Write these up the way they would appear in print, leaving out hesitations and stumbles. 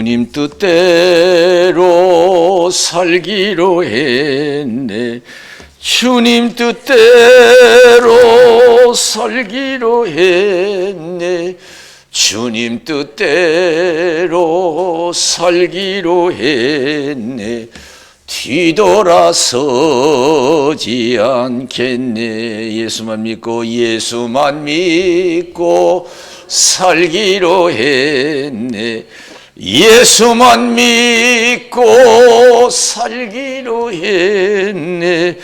주님 뜻대로 살기로 했네. 주님 뜻대로 살기로 했네. 주님 뜻대로 살기로 했네. 뒤돌아서지 않겠네. 예수만 믿고 살기로 했네. 예수만 믿고 살기로 했네.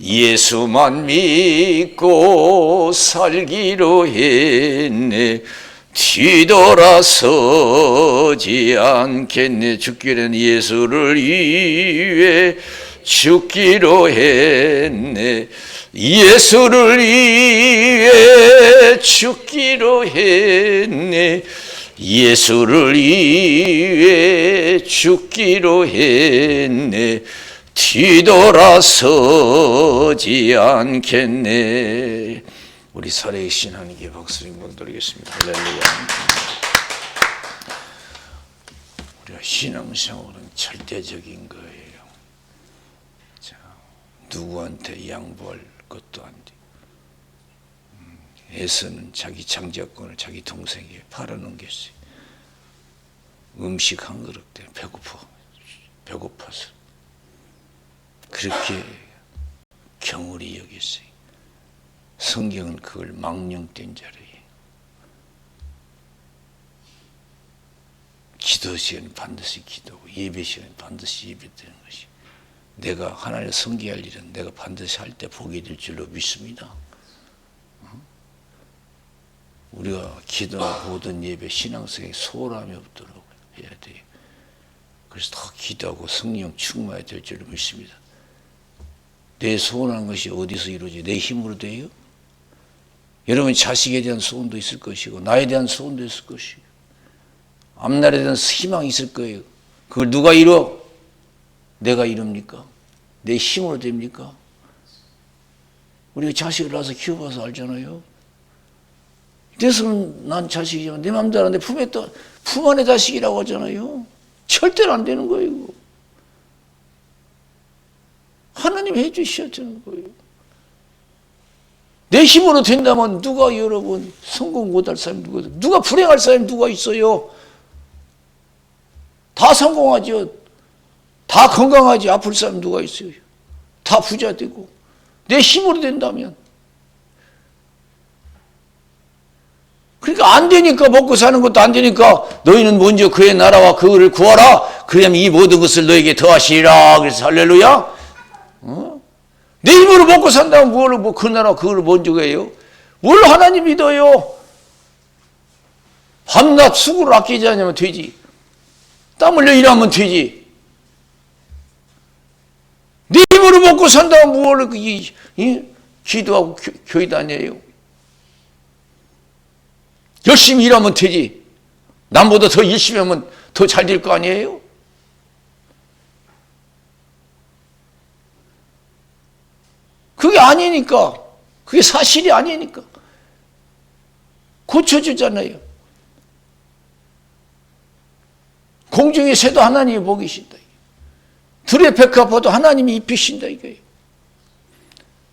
예수만 믿고 살기로 했네. 뒤돌아서지 않겠네. 죽기는 예수를 위해 죽기로 했네. 예수를 위해 죽기로 했네. 예수를 위해 죽기로 했네. 뒤돌아서지 않겠네. 우리 살아계신 하나님께 박수를 한번 드리겠습니다. 할렐루야. 우리가 신앙생활은 절대적인 거예요. 자, 누구한테 양보할 것도 안 돼. 에서는 자기 장자권을 자기 동생에게 팔아넘겼어요. 음식 한 그릇 때 배고파서 그렇게 경홀히 여겼어요. 성경은 그걸 망령된 자래요. 기도 시간은 반드시 기도하고 예배 시간은 반드시 예배드리는 것이, 내가 하나님을 섬기할 일은 내가 반드시 할 때 보게 될 줄로 믿습니다. 우리가 기도하고 모든 예배 신앙생활에 소홀함이 없도록 해야 돼요. 그래서 더 기도하고 성령 충만해야 될 줄로 믿습니다. 내 소원한 것이 어디서 이루어져요? 내 힘으로 돼요? 여러분 자식에 대한 소원도 있을 것이고 나에 대한 소원도 있을 것이고 앞날에 대한 희망이 있을 거예요. 그걸 누가 이뤄? 내가 이룹니까? 내 힘으로 됩니까? 우리가 자식을 낳아서 키워봐서 알잖아요. 그래서는 난 자식이지만 내 마음대로 안 돼. 품 안의 자식이라고 하잖아요. 절대로 안 되는 거예요. 하나님 해주셔야 되는 거예요. 내 힘으로 된다면 누가 여러분 성공 못할 사람이 누가 불행할 사람이 누가 있어요? 다 성공하죠. 다 건강하지. 아플 사람 누가 있어요? 다 부자 되고. 내 힘으로 된다면. 그러니까 안 되니까, 먹고 사는 것도 안 되니까 너희는 먼저 그의 나라와 그를 구하라. 그러면 이 모든 것을 너에게 더하시리라. 그래서 할렐루야. 내 힘으로 먹고 산다면 그 나라 그걸 먼저 해요? 뭘 하나님 믿어요? 밤낮 수고를 아끼지 않으면 되지. 땀 흘려 일하면 되지. 내 힘으로 먹고 산다면 뭘 기도하고 교회 다녀요? 열심히 일하면 되지. 남보다 더 열심히 하면 더 잘 될 거 아니에요? 그게 아니니까. 그게 사실이 아니니까. 고쳐주잖아요. 공중의 새도 하나님이 먹이신다. 들의 백합화도 하나님이 입히신다 이거예요.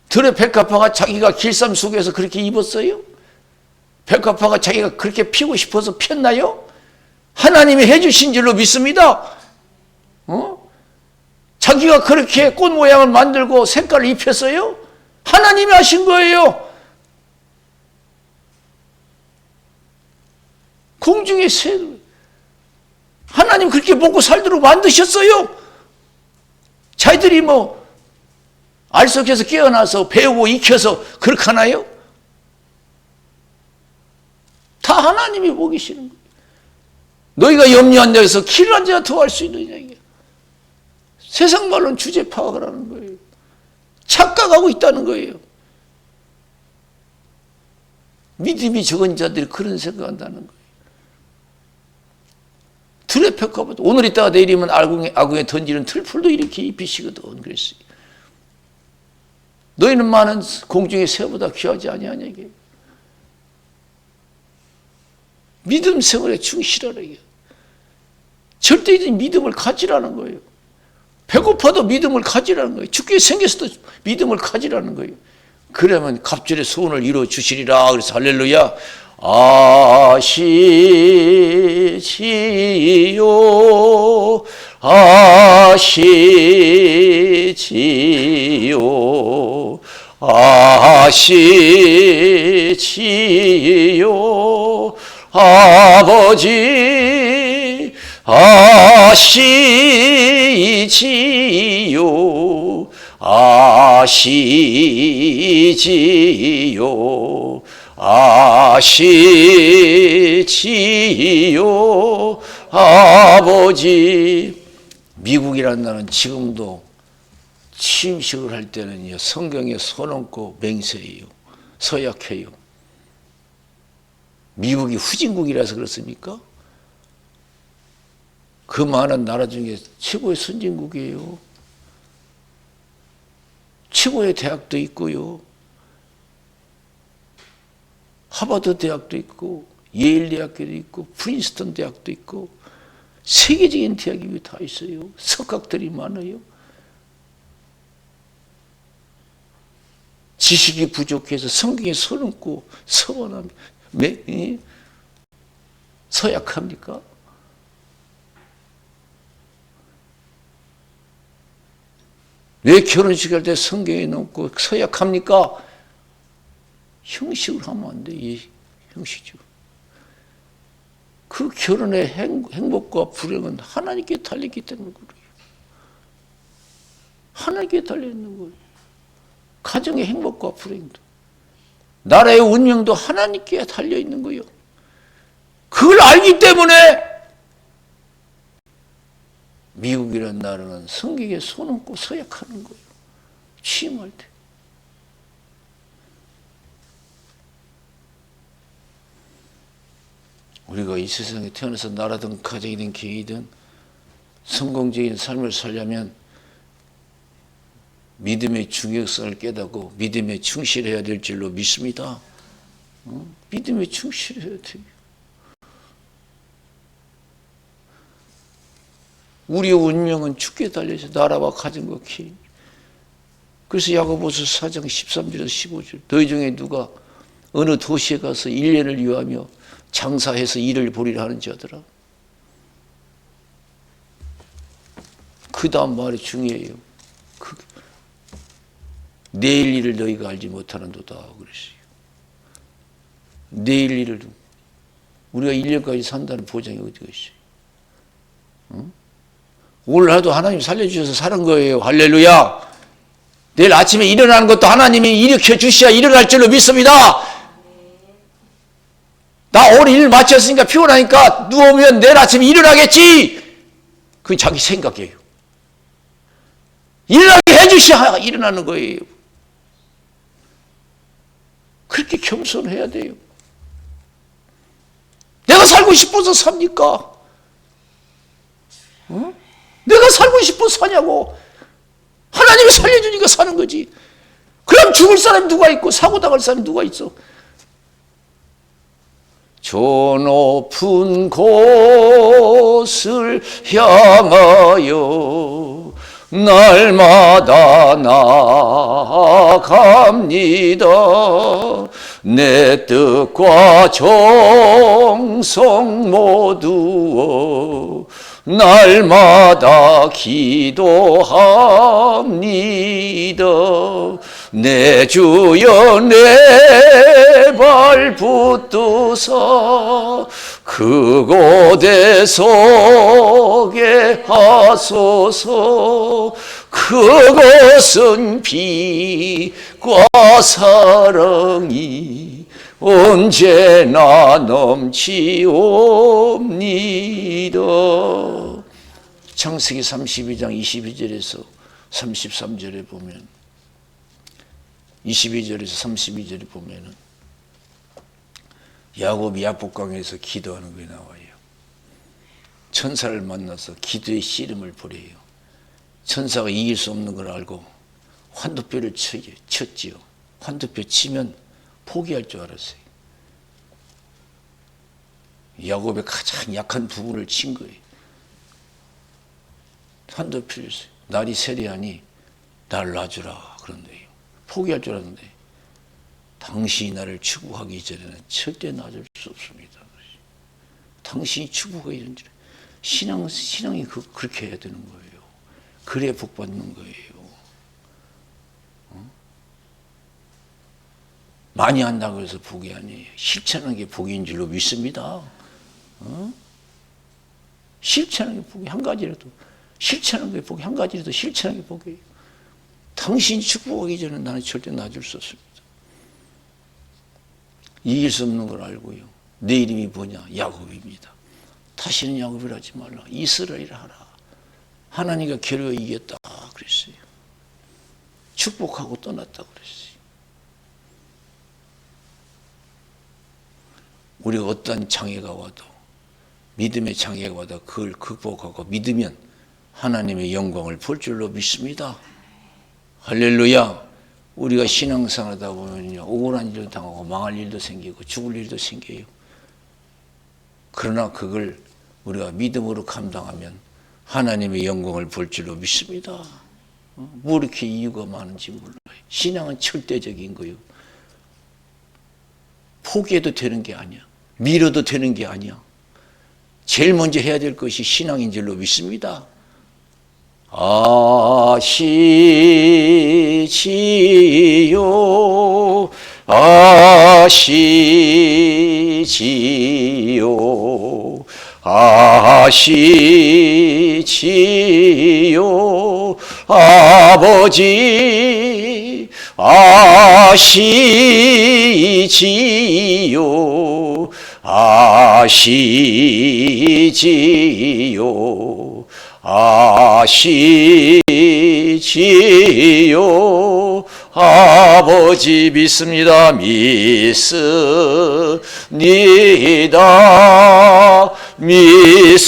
들의 백합화가 자기가 길쌈 속에서 그렇게 입었어요? 백합화가 자기가 그렇게 피고 싶어서 폈나요? 하나님이 해주신 줄로 믿습니다. 자기가 그렇게 꽃 모양을 만들고 색깔을 입혔어요? 하나님이 하신 거예요. 공중의 새를 하나님 그렇게 먹고 살도록 만드셨어요. 자기들이 알 속에서 깨어나서 배우고 익혀서 그렇게 하나요? 다 하나님이 먹이시는 거예요. 너희가 염려한 자에서 키를 한 자가 더 할 수 있느냐 이게. 세상 말로는 주제 파악을 하는 거예요. 착각하고 있다는 거예요. 믿음이 적은 자들이 그런 생각한다는 거예요. 들의 백합화도 오늘 있다가 내일이면 아궁에 던지는 틀풀도 이렇게 입히시거든 그랬어요. 너희는 많은 공중의 새보다 귀하지 아니하냐 이게. 믿음 생활에 충실하라 이게. 절대적인 믿음을 가지라는 거예요. 배고파도 믿음을 가지라는 거예요. 죽게 생겼어도 믿음을 가지라는 거예요. 그러면 갑절의 소원을 이루어 주시리라. 그래서 할렐루야. 아시지요 아시지요 아시지요 아버지 아시지요 아시지요 아시지요 아버지. 미국이라는 나라는 지금도 취임식을 할 때는요 성경에 손 얹고 맹세해요. 서약해요. 미국이 후진국이라서 그렇습니까? 그 많은 나라 중에 최고의 선진국이에요. 최고의 대학도 있고요. 하버드 대학도 있고 예일 대학교도 있고 프린스턴 대학도 있고 세계적인 대학이 다 있어요. 석학들이 많아요. 지식이 부족해서 성경에 손 얹고 서원합니다. 서약합니까? 왜 결혼식 할 때 성경에 넣고 서약합니까? 형식으로 하면 안 돼. 이 형식적으로. 그 결혼의 행복과 불행은 하나님께 달렸기 때문에 그래요. 하나님께 달려있는 거예요. 가정의 행복과 불행도. 나라의 운명도 하나님께 달려있는 거예요. 그걸 알기 때문에 미국이라는 나라는 성경에 손 얹고 서약하는 거예요. 취임할 때. 우리가 이 세상에 태어나서 나라든 가정이든 개인이든 성공적인 삶을 살려면 믿음의 중요성을 깨닫고 믿음에 충실해야 될 줄로 믿습니다. 믿음에 충실해야 돼요. 우리의 운명은 주께 달려서 나라와 가정과 개인. 그래서 야고보서 4장 13절에서 15절 너희 중에 누가 어느 도시에 가서 1년을 유하며 장사해서 일을 보리라 하는 자들아. 그 다음 말이 중요해요. 내일 일을 너희가 알지 못하는도다 그랬어요. 내일 일을 우리가 1년까지 산다는 보장이 어디가 있어요? 응? 오늘 하도 하나님 살려주셔서 사는 거예요. 할렐루야. 내일 아침에 일어나는 것도 하나님이 일으켜 주셔야 일어날 줄로 믿습니다. 나 오늘 일 마쳤으니까 피곤하니까 누우면 내일 아침에 일어나겠지. 그건 자기 생각이에요. 일어나게 해주셔야 일어나는 거예요. 그렇게 겸손해야 돼요. 내가 살고 싶어서 삽니까? 어? 내가 살고 싶어서 사냐고. 하나님이 살려주니까 사는 거지. 그럼 죽을 사람이 누가 있고 사고 당할 사람이 누가 있어? 저 높은 곳을 향하여 날마다 나아갑니다. 내 뜻과 정성 모두 날마다 기도합니다. 내 주여 내 발 붙드사 그곳에 서게 하소서. 그것은 빛과 사랑이 언제나 넘치옵니다. 창세기 32장 22절에서 33절에 보면 22절에서 32절에 보면은 야곱이 야복강에서 기도하는 게 나와요. 천사를 만나서 기도의 씨름을 벌여요. 천사가 이길 수 없는 걸 알고 환도뼈를 쳤지요. 환도뼈 치면 포기할 줄 알았어요. 야곱의 가장 약한 부분을 친 거예요. 한도 필요 없어요. 날이 세리하니 날 놔주라 그런데요. 포기할 줄 알았는데 당신이 나를 축복하기 전에는 절대 놔줄 수 없습니다. 당신이 축복하기 전에 신앙이 그렇게 해야 되는 거예요. 그래야 복 받는 거예요. 많이 한다고 해서 복이 아니에요. 실천하는 게 복인 줄로 믿습니다. 실천하는 게 복이 한 가지라도, 실천하는 게 복이 한 가지라도 실천하는 게 복이에요. 당신이 축복하기 전에 나는 절대 놔줄 수 없습니다. 이길 수 없는 걸 알고요. 내 이름이 뭐냐? 야곱입니다. 다시는 야곱이라 하지 말라. 이스라엘이라 하라. 하나님과 겨루어 이겼다 그랬어요. 축복하고 떠났다 그랬어요. 우리가 어떤 장애가 와도, 믿음의 장애가 와도 그걸 극복하고 믿으면 하나님의 영광을 볼 줄로 믿습니다. 할렐루야. 우리가 신앙생활하다 보면요, 억울한 일도 당하고 망할 일도 생기고 죽을 일도 생겨요. 그러나 그걸 우리가 믿음으로 감당하면 하나님의 영광을 볼 줄로 믿습니다. 뭐 이렇게 이유가 많은지 몰라요. 신앙은 절대적인 거예요. 포기해도 되는 게 아니야. 미뤄도 되는 게 아니야. 제일 먼저 해야 될 것이 신앙인 줄로 믿습니다. 아시지요, 아시지요, 아시지요, 아버지 아시지요, 아시지요, 아시지요. 아버지 믿습니다. 믿습니다. 믿습니다.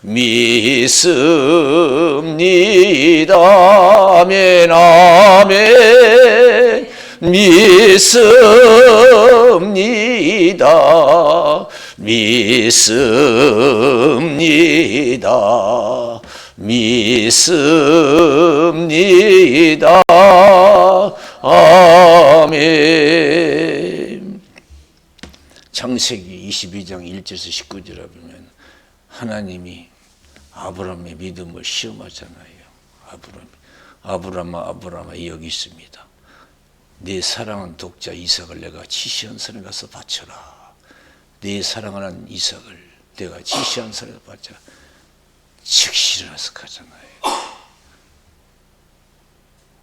믿습니다. 아멘, 아멘. 믿습니다. 믿습니다. 믿습니다. 아멘. 창세기 22장 1절에서 19절에 보면 하나님이 아브라함의 믿음을 시험하잖아요. 아브라함아 여기 있습니다. 내 사랑하는 독자 이삭을 내가 지시한 산에 가서 바쳐라. 내 사랑하는 이삭을 내가 지시한 산에 바쳐라. 즉시 일어나서 가잖아요.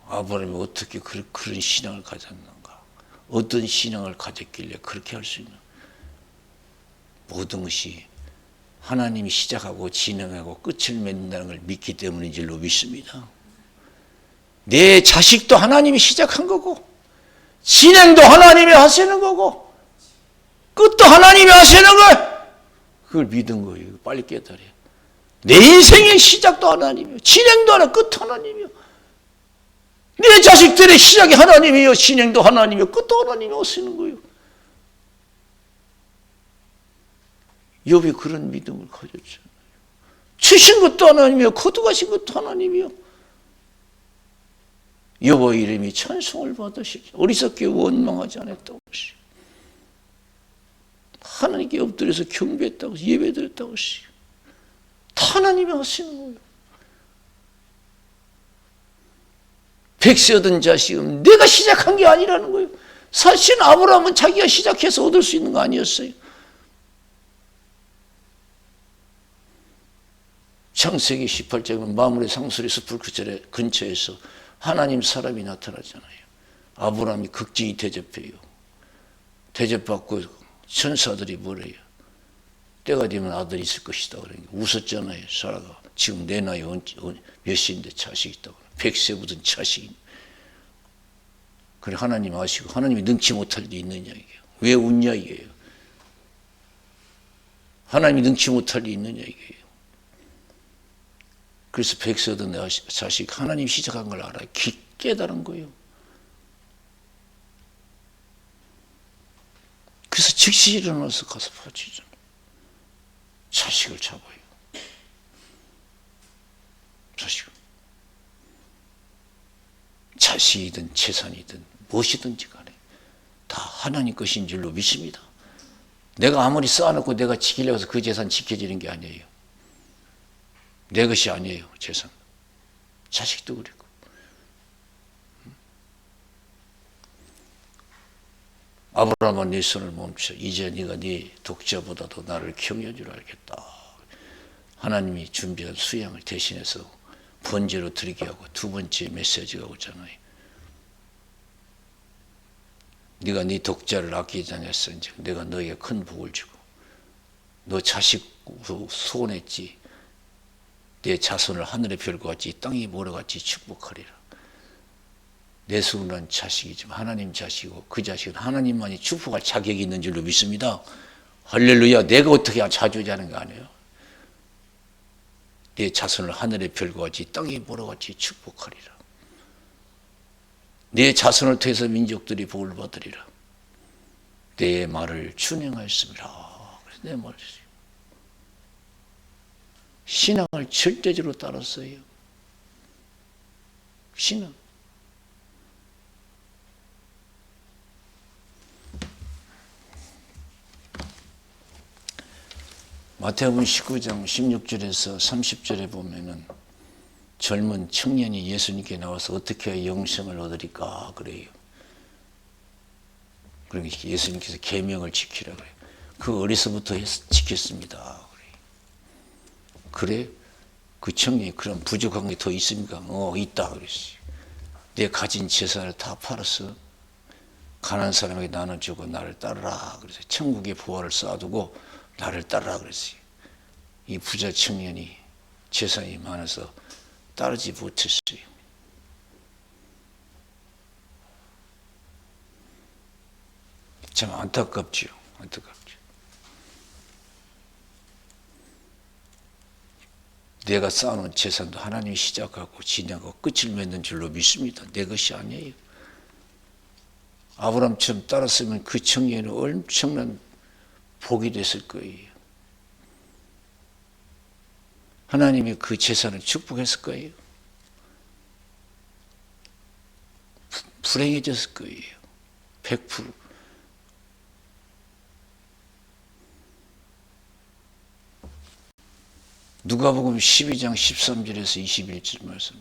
아브라함이 어떻게 그런 신앙을 가졌는가? 어떤 신앙을 가졌길래 그렇게 할 수 있나? 모든 것이 하나님이 시작하고 진행하고 끝을 맺는다는 걸 믿기 때문인 줄로 믿습니다. 내 자식도 하나님이 시작한 거고, 진행도 하나님이 하시는 거고, 끝도 하나님이 하시는 걸, 그걸 믿은 거예요. 빨리 깨달아요. 내 인생의 시작도 하나님이요, 진행도 하나, 끝도 하나님이요. 내 자식들의 시작이 하나님이요, 진행도 하나님이요, 끝도 하나님이 하시는 거예요. 욥이 그런 믿음을 가졌잖아요. 주신 것도 하나님이요, 거두가신 것도 하나님이요. 욥의 이름이 찬송을 받으시죠. 어리석게 원망하지 않았다고 하시죠. 하나님께 엎드려서 경배했다고 하시죠. 예배드렸다고 하시죠. 다 하나님이 하시는 거예요. 백세 얻은 자식은 내가 시작한 게 아니라는 거예요. 사실 아브라함은 자기가 시작해서 얻을 수 있는 거 아니었어요. 창세기 18장은 마므레 상수리 숲을 근처에서 하나님 사람이 나타나잖아요. 아브라함이 극진히 대접해요. 대접받고 천사들이 뭐래요? 때가 되면 아들이 있을 것이다. 그러니까 웃었잖아요. 사라가. 지금 내 나이 몇인데 자식이 있다고. 100세 묻은 자식이. 그래 하나님 아시고 하나님이 능치 못할 일이 있느냐 이게요. 왜 웃냐 이게요. 하나님이 능치 못할 일이 있느냐 이게요. 그래서 100세 얻은 자식 하나님 시작한 걸 알아요. 깨달은 거예요. 그래서 즉시 일어나서 가서 바치잖아요. 자식 자식을 잡아요. 자식이든 재산이든 무엇이든지 간에 다 하나님 것인 줄로 믿습니다. 내가 아무리 쌓아놓고 내가 지키려고 해서 그 재산 지켜지는 게 아니에요. 내 것이 아니에요, 재산. 자식도 그리고. 아브라함아, 네 손을 멈춰. 이제 네가 네 독자보다도 나를 경외한 줄 알겠다. 하나님이 준비한 수양을 대신해서 번제로 드리게 하고 두 번째 메시지가 오잖아요. 네가 네 독자를 아끼지 않았은즉 내가 너에게 큰 복을 주고 너 자식 소원했지. 내 자손을 하늘의 별과 같이 땅의 모래와 같이 축복하리라. 내 소원은 자식이지만 하나님 자식이고 그 자식은 하나님만이 축복할 자격이 있는 줄로 믿습니다. 할렐루야. 내가 어떻게 자주하는 거 아니에요. 내 자손을 하늘의 별과 같이 땅의 모래와 같이 축복하리라. 내 자손을 통해서 민족들이 복을 받으리라. 내 말을 준행하였습니다. 그래서 내 말을 신앙을 절대적으로 따랐어요. 신앙. 마태복음 19장 16절에서 30절에 보면은 젊은 청년이 예수님께 나와서 어떻게 해야 영생을 얻으리까 그래요. 그러니까 예수님께서 계명을 지키라 그래요. 그 어려서부터 지켰습니다. 그래? 그 청년이 그런 부족한 게 더 있습니까? 있다 그랬어요. 내 가진 재산을 다 팔아서 가난한 사람에게 나눠주고 나를 따르라 그래서 천국의 부활을 쌓아두고 나를 따르라 그랬어요. 이 부자 청년이 재산이 많아서 따르지 못했어요. 참 안타깝죠. 안타깝죠. 내가 쌓아놓은 재산도 하나님이 시작하고 진행하고 끝을 맺는 줄로 믿습니다. 내 것이 아니에요. 아브라함처럼 따랐으면 그 청년은 엄청난 복이 됐을 거예요. 하나님이 그 재산을 축복했을 거예요. 불행해졌을 거예요. 100%. 누가복음 12장 13절에서 21절 말씀.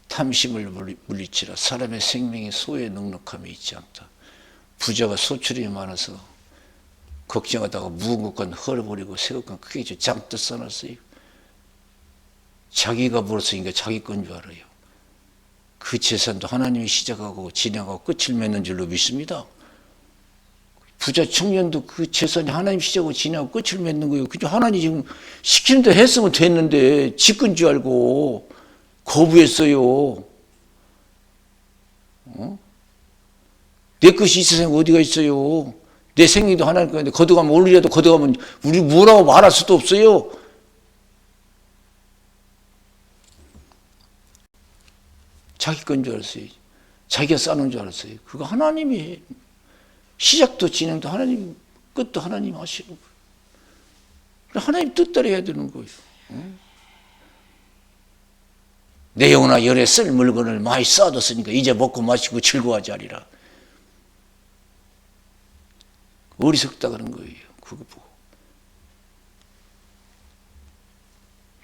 탐심을 물리치라. 사람의 생명이 소에 넉넉함이 있지 않다. 부자가 소출이 많아서 걱정하다가 묵은 것간 헐어버리고 새 것간 크게 장뜻 써놨어요. 자기가 벌었으니까 자기 건 줄 알아요. 그 재산도 하나님이 시작하고 진행하고 끝을 맺는 줄로 믿습니다. 부자 청년도 그 재산이 하나님 시작하고 진행하고 끝을 맺는 거예요. 그죠? 하나님 지금 시키는 대로 했으면 됐는데 지끈 줄 알고 거부했어요. 내 것이 이 세상에 어디가 있어요? 내 생명도 하나님 건데 걷어가면 오늘이라도 걷어가면 우리 뭐라고 말할 수도 없어요. 자기 건 줄 알았어요. 자기가 쌓는 줄 알았어요. 그거 하나님이 시작도 진행도 하나님, 끝도 하나님 하시는 거예요. 하나님 뜻대로 해야 되는 거예요. 내 영혼아 열에 쓸 물건을 많이 쌓아뒀으니까 이제 먹고 마시고 즐거워하지 않으리라. 어리석다 그런 거예요. 그거 보고.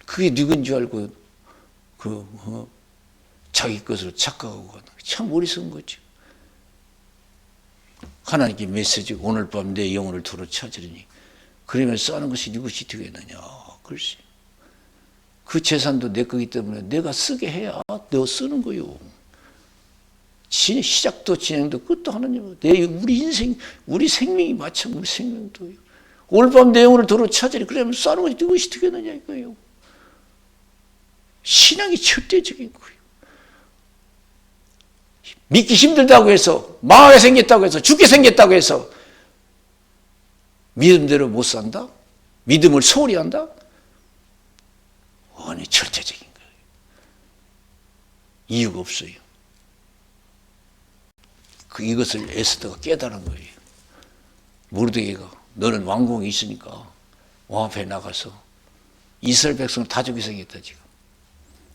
그게 누군 줄 알고 자기 것으로 착각하고 가는 거예요. 참 어리석은 거죠. 하나님께 메시지 오늘 밤 내 영혼을 도로 찾으리니 그러면 쌓는 것이 네 것이 되겠느냐. 글쎄. 그 재산도 내 거기 때문에 내가 쓰게 해야 너 쓰는 거요. 시작도 진행도 끝도 하나님. 우리 인생, 우리 생명이 마찬가지. 우리 생명도요. 오늘 밤 내 영혼을 도로 찾으리. 그러면 쌓는 것이 네 것이 되겠느냐 이거예요. 신앙이 절대적인 거예요. 믿기 힘들다고 해서 망하게 생겼다고 해서 죽게 생겼다고 해서 믿음대로 못 산다? 믿음을 소홀히 한다? 아니 절대적인 거예요. 이유가 없어요. 이것을 에스더가 깨달은 거예요. 모르드게가 너는 왕궁이 있으니까 왕 앞에 나가서 이스라엘 백성을 다 죽게 생겼다 지금.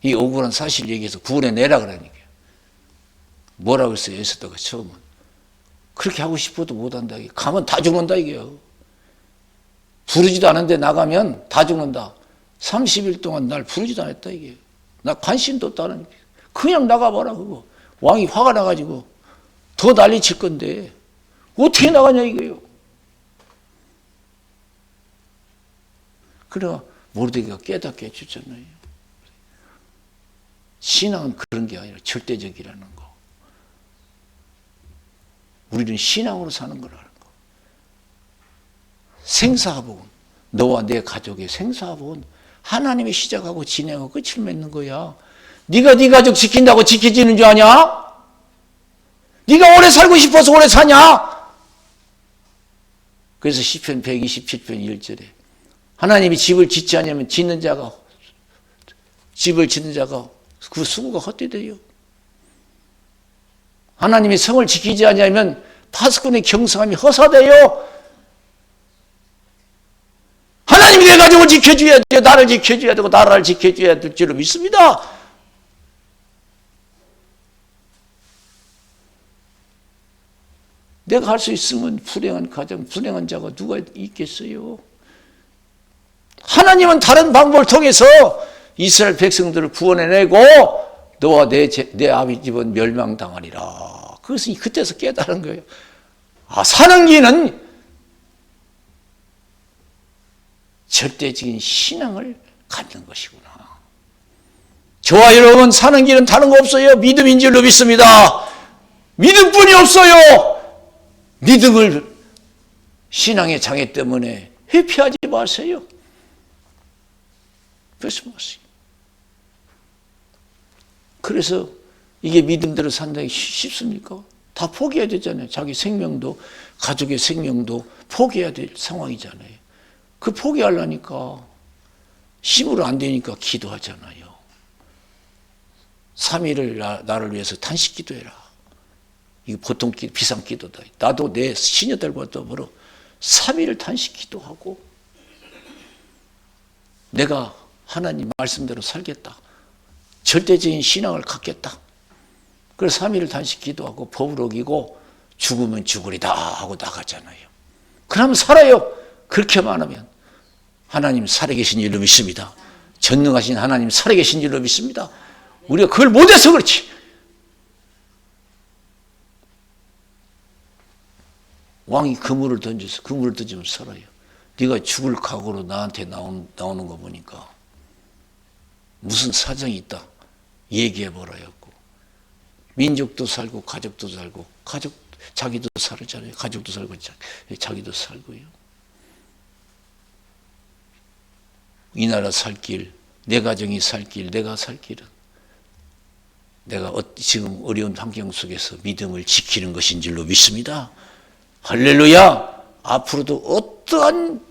이 억울한 사실 얘기해서 구원해내라 그러니까. 뭐라고 했어요 에스더가 처음은. 그렇게 하고 싶어도 못한다. 가면 다 죽는다 이게요. 부르지도 않은데 나가면 다 죽는다. 30일 동안 날 부르지도 않았다 이게. 나 관심도 없다는. 그냥 나가봐라 그거. 왕이 화가 나가지고 더 난리 칠 건데 어떻게 나가냐 이거요. 그래 모르드게가 깨닫게 해주잖아요. 신앙은 그런 게 아니라 절대적이라는 거. 우리는 신앙으로 사는 거라는 거. 생사화복은 너와 내 가족의 생사화복은 하나님이 시작하고 진행하고 끝을 맺는 거야. 네가 네 가족 지킨다고 지켜지는 줄 아냐? 네가 오래 살고 싶어서 오래 사냐? 그래서 시편 127편 1절에 하나님이 집을 짓지 않으면 집을 짓는 자가 그 수고가 헛되대요. 하나님이 성을 지키지 않으면 파수꾼의 경성함이 허사돼요. 하나님이 내 가족을 지켜줘야 돼요. 나를 지켜줘야 되고 나라를 지켜줘야 될 줄로 믿습니다. 내가 할 수 있으면 불행한 가정, 불행한 자가 누가 있겠어요? 하나님은 다른 방법을 통해서 이스라엘 백성들을 구원해내고 너와 내 아비 집은 멸망당하리라. 그것을 그때서 깨달은 거예요. 아, 사는 길은 절대적인 신앙을 갖는 것이구나. 저와 여러분 사는 길은 다른 거 없어요. 믿음인 줄로 믿습니다. 믿음뿐이 없어요. 믿음을 신앙의 장애 때문에 회피하지 마세요. 그래서 이게 믿음대로 산다기 쉽습니까? 다 포기해야 되잖아요. 자기 생명도 가족의 생명도 포기해야 될 상황이잖아요. 그 포기하려니까 힘으로 안 되니까 기도하잖아요. 3일을 나를 위해서 탄식 기도해라. 이거 보통 비상 기도다. 나도 내 시녀들과 더불어 3일을 탄식 기도하고 내가 하나님 말씀대로 살겠다. 절대적인 신앙을 갖겠다. 그래서 3일을 단식 기도하고 법을 어기고 죽으면 죽으리다 하고 나가잖아요. 그러면 살아요. 그렇게만 하면 하나님 살아계신 줄로 믿습니다. 전능하신 하나님 살아계신 줄로 믿습니다. 우리가 그걸 못해서 그렇지. 왕이 그물을 던져서 그물을 던지면 살아요. 네가 죽을 각오로 나한테 나오는 거 보니까 무슨 사정이 있다. 얘기해보라 했고 민족도 살고 가족도 살고 자기도 살잖아요. 가족도 살고 자기도 살고요. 이 나라 살 길, 내 가정이 살 길, 내가 살 길은 내가 지금 어려운 환경 속에서 믿음을 지키는 것인 줄로 믿습니다. 할렐루야. 앞으로도 어떠한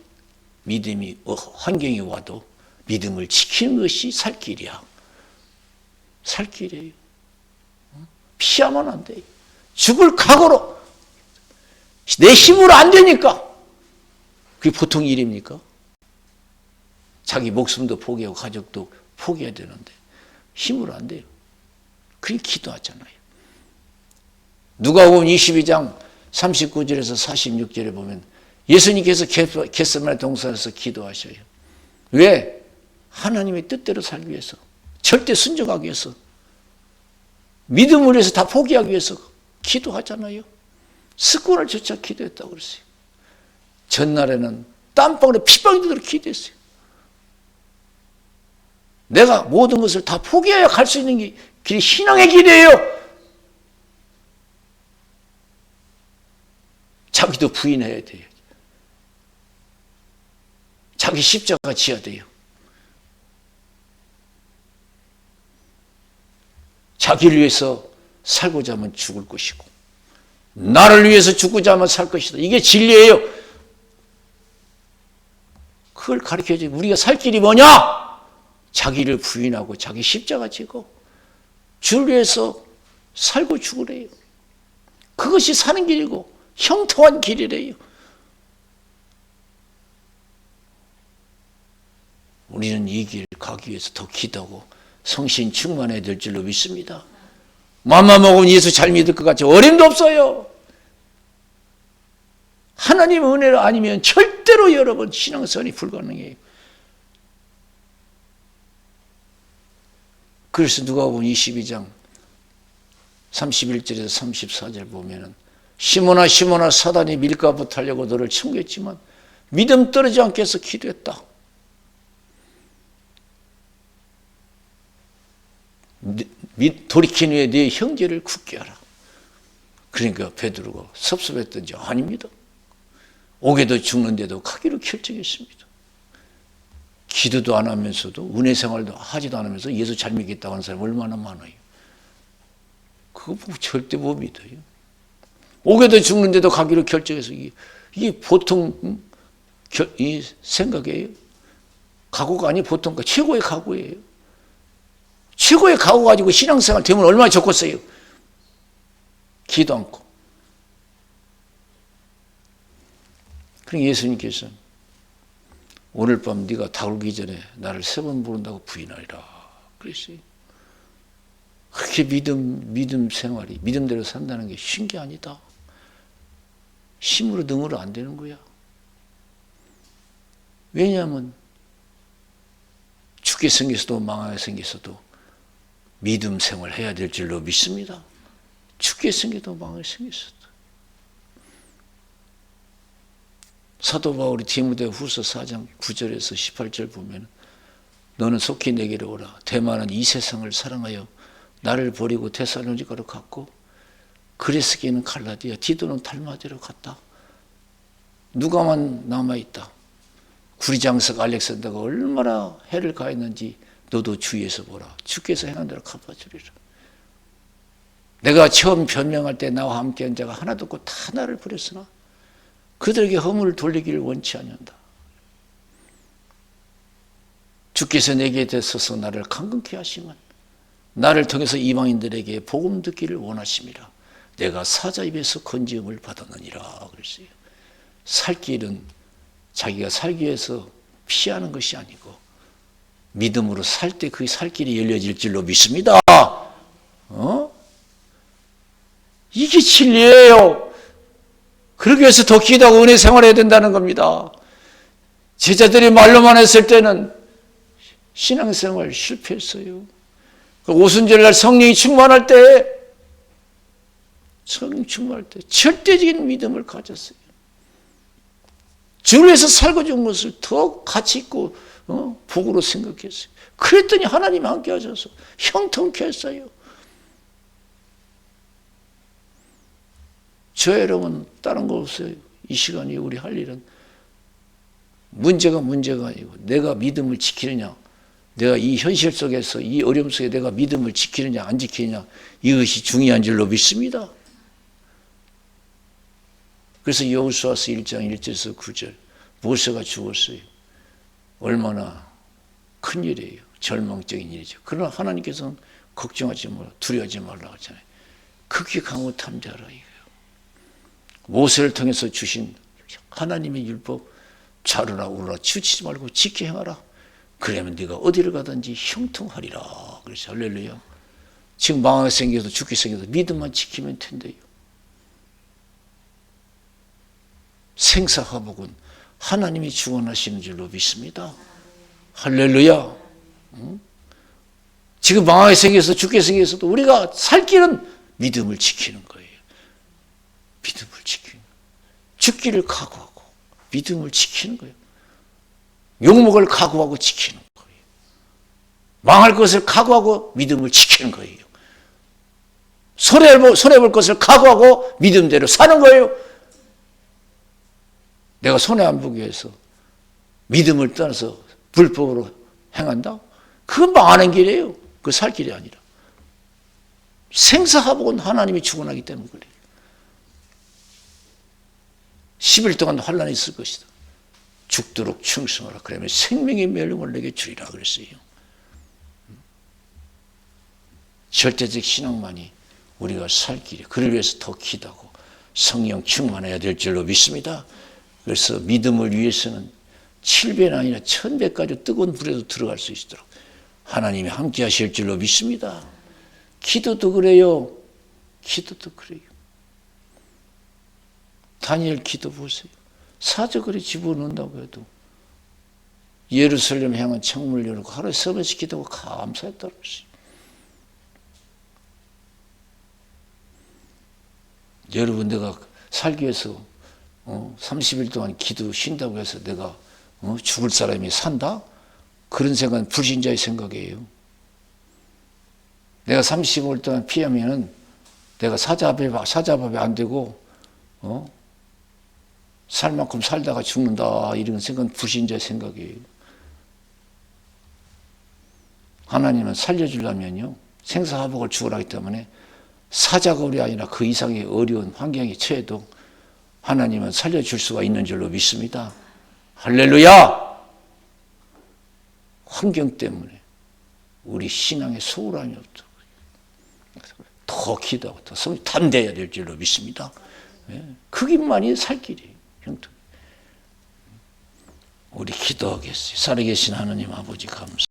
믿음이 환경이 와도 믿음을 지키는 것이 살 길이야. 살 길이에요. 피하면 안 돼요. 죽을 각오로. 내 힘으로 안 되니까. 그게 보통 일입니까? 자기 목숨도 포기하고 가족도 포기해야 되는데 힘으로 안 돼요. 그게 기도하잖아요. 누가복음 22장 39절에서 46절에 보면 예수님께서 겟세마네 동산에서 기도하셔요. 왜? 하나님의 뜻대로 살기 위해서, 절대 순종하기 위해서, 믿음을 위해서 다 포기하기 위해서 기도하잖아요. 스꾼을 조차 기도했다고 그랬어요. 전날에는 땀방울에 피방이 되도록 기도했어요. 내가 모든 것을 다 포기해야 갈 수 있는 길이 신앙의 길이에요. 자기도 부인해야 돼요. 자기 십자가 지어야 돼요. 자기를 위해서 살고자 하면 죽을 것이고 나를 위해서 죽고자 하면 살 것이다. 이게 진리예요. 그걸 가르쳐줘요. 우리가 살 길이 뭐냐? 자기를 부인하고 자기 십자가 지고 주를 위해서 살고 죽으래요. 그것이 사는 길이고 형통한 길이래요. 우리는 이 길 가기 위해서 더 기도하고 성신 충만해야 될 줄로 믿습니다. 맘만 먹으면 예수 잘 믿을 것 같죠? 어림도 없어요. 하나님 은혜로 아니면 절대로 여러분 신앙생활이 불가능해요. 그래서 누가복음 22장 31절에서 34절 보면은 시몬아 시몬아 사단이 밀가부 타려고 너를 청구했지만 믿음 떨어지지 않게 해서 기도했다. 돌이킨 후에 네 형제를 굳게 하라. 그러니까 베드로가 섭섭했던지 아닙니다. 옥에도 죽는데도 가기로 결정했습니다. 기도도 안 하면서도 은혜 생활도 하지도 않으면서 예수 잘 믿겠다고 하는 사람이 얼마나 많아요. 그거 보고 절대 못 믿어요. 옥에도 죽는데도 가기로 결정해서 이게 보통 이 생각이에요. 각오가 아니 보통 최고의 각오예요. 최고의 각오 가지고 신앙생활 되면 얼마나 좋겠어요. 기도 않고. 그러니까 예수님께서 오늘 밤 네가 다울기 전에 나를 3번 부른다고 부인하리라 그랬어요. 그렇게 믿음 생활이 믿음대로 산다는 게 쉬운 게 아니다. 힘으로 능으로 안 되는 거야. 왜냐하면 죽게 생겼어도 망하게 생겼어도 믿음 생활 해야 될 줄로 믿습니다. 죽게 생겨도 망하게 생겼어도. 사도 바울이 디모데후서 4장 9절에서 18절 보면 너는 속히 내게로 오라. 대만은 이 세상을 사랑하여 나를 버리고 데살로니가로 갔고 그레스게는 갈라디아, 디도는 달마디로 갔다. 누가만 남아있다. 구리장석 알렉산더가 얼마나 해를 가했는지 너도 주위에서 보라. 주께서 행한 대로 갚아주리라. 내가 처음 변명할 때 나와 함께한 자가 하나도 없고 다 나를 버렸으나 그들에게 허물을 돌리기를 원치 아니한다. 주께서 내게 대서서 나를 강건케 하시면 나를 통해서 이방인들에게 복음 듣기를 원하심이라. 내가 사자 입에서 건지음을 받았느니라 그랬어요. 살 길은 자기가 살기 위해서 피하는 것이 아니고 믿음으로 살 때 그 살 길이 열려질 줄로 믿습니다. 이게 진리예요. 그러기 위해서 더 기도하고 은혜 생활해야 된다는 겁니다. 제자들이 말로만 했을 때는 신앙생활 실패했어요. 오순절날 성령이 충만할 때 절대적인 믿음을 가졌어요. 주를 위해서 살고 죽은 것을 더 가치 있고 복으로 생각했어요. 그랬더니 하나님이 함께 하셔서 형통케 했어요. 저 여러분 다른 거 없어요. 이 시간에 우리 할 일은 문제가 아니고 내가 믿음을 지키느냐, 내가 이 현실 속에서 이 어려움 속에 내가 믿음을 지키느냐 안 지키느냐 이것이 중요한 줄로 믿습니다. 그래서 여호수아서 1장 1절에서 9절 모세가 죽었어요. 얼마나 큰 일이에요. 절망적인 일이죠. 그러나 하나님께서는 걱정하지 말라, 두려워하지 말라 하잖아요. 극히 강호 탐자라 이거예요. 모세를 통해서 주신 하나님의 율법 자르라 우르라 치우치지 말고 지켜 행하라. 그러면 네가 어디를 가든지 형통하리라. 그래서 할렐루야. 지금 망하게 생겨도 죽게 생겨도 믿음만 지키면 된대요. 생사화복은 하나님이 주관하시는 줄로 믿습니다. 할렐루야. 지금 망하게 생겨서 죽게 생겨서도 우리가 살 길은 믿음을 지키는 거예요. 믿음을 지키는 거예요. 죽기를 각오하고 믿음을 지키는 거예요. 욕먹을 각오하고 지키는 거예요. 망할 것을 각오하고 믿음을 지키는 거예요. 손해볼 것을 각오하고 믿음대로 사는 거예요. 내가 손해 안 보기 위해서 믿음을 떠나서 불법으로 행한다? 그건 망하는 길이에요. 그 살 길이 아니라. 생사화복은 하나님이 주관하기 때문에 그래요. 10일 동안 환란이 있을 것이다. 죽도록 충성하라. 그러면 생명의 멸류관을 내게 주리라 그랬어요. 절대적 신앙만이 우리가 살 길이. 그를 위해서 더 기도하고 성령 충만해야 될 줄로 믿습니다. 그래서 믿음을 위해서는 7배나 아니라 1000배까지 뜨거운 불에도 들어갈 수 있도록 하나님이 함께 하실 줄로 믿습니다. 기도도 그래요. 기도도 그래요. 다니엘 기도 보세요. 사저거리 집어넣는다고 해도 예루살렘 향한 창문을 열고 하루에 3번씩 기도하고 감사했다고 했어요. 여러분, 내가 살기 위해서 30일 동안 기도 쉰다고 해서 내가 죽을 사람이 산다? 그런 생각은 불신자의 생각이에요. 내가 30일 동안 피하면은 내가 사자밥이 안 되고 살 만큼 살다가 죽는다, 이런 생각은 불신자의 생각이에요. 하나님은 살려주려면요, 생사화복을 주어라기 때문에 사자골이 아니라 그 이상의 어려운 환경에 처해도 하나님은 살려줄 수가 있는 줄로 믿습니다. 할렐루야! 환경 때문에 우리 신앙에 소홀함이 없도록 더 기도하고 더 성령 담대해야 될 줄로 믿습니다. 그것만이 살 길이에요. 형통. 우리 기도하겠어요. 살아계신 하나님 아버지 감사.